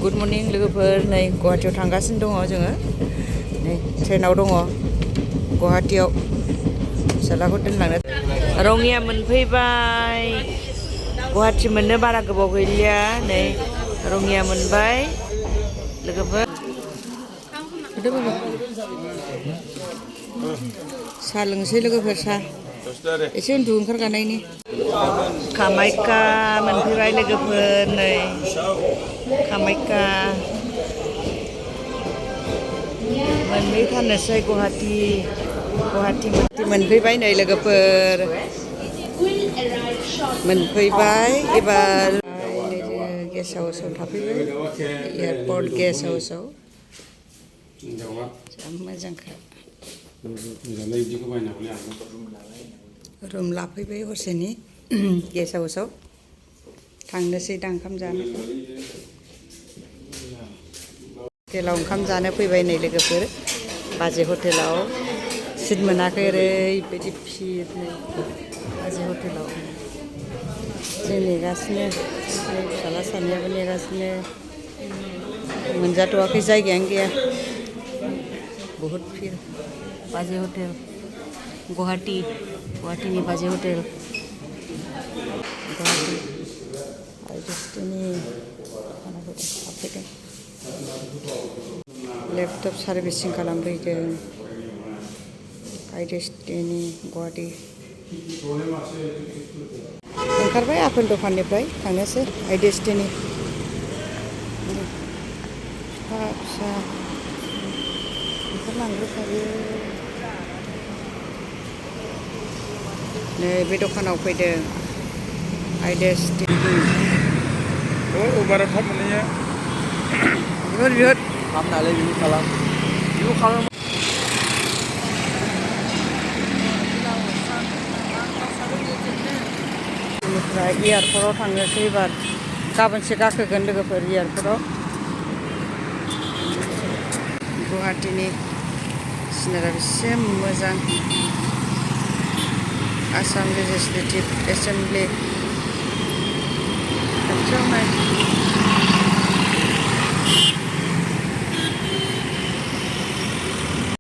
good morning लोगोफोर नै गुवाहाटीयाव थांगासिनो दङ जोङो नै ट्रेनाव दङ गुवाहाटीयाव फिसालाखौ दोनलांनो रङिया मोनफैबाय गुवाहाटी मोननो बारा गोबाव गैलिया नै रङिया मोनबाय लोगोफोर साहा लोंसै लोगोफोर साहा एसे उन्दु ओंखारगानायनि कामाख्या मोनफैबाय लोगोफोर नै कामाख्या मोनफैथारनोसै गुवाहाटी मोनफैबाय नै लोगोफोर मोनफैबाय एबार गेस्ट हाउसआव थाफैबाय एयारपर्ट गेस्ट हाउसआव जा मोजांखा रुम लाफैबाय हरसेनि गेस्ट हाउसआव थांनोसै दा ओंखाम जानो हटेलाव ओंखाम जानो फैबाय नै लोगोफोर बाजै हटेलाव सिट मोनाखै ओरैबायदि भिर नै बाजै हटेलाव जों नेगासिनो फिसाला सानैयाबो नेगासिनो मोनजाथ'वाखै जायगायानो गैया बहुद भिर बाजै हटेल गुवाहाटीनि बाजै हटेल गुवाहाटी आइडेस्टिनि हाबफैदों लेपटप सार्भिसिं खालामफैदों आइडेस्टिनि गुवाहाटी ओंखारबाय आपेल दखाननिफ्राय थांनोसै आइडेस्टिनि फिसा ओंखारलांग्रोखायो नै बे दखानाव फैदों आइडेस्टिनि बारा थाब मोनहैयो बिहर खालामनानै बिहर खालाम बेनिफ्राय एयारपर्टआव थांनोसै एबार गाबोनसो गाखोगोन लोगोफोर एयारपर्टआव गुवाहाटीनि सिनारिया बेसे मोजां आसाम लेजिस्लेटिभ एसेमब्लि खाथियाव नाय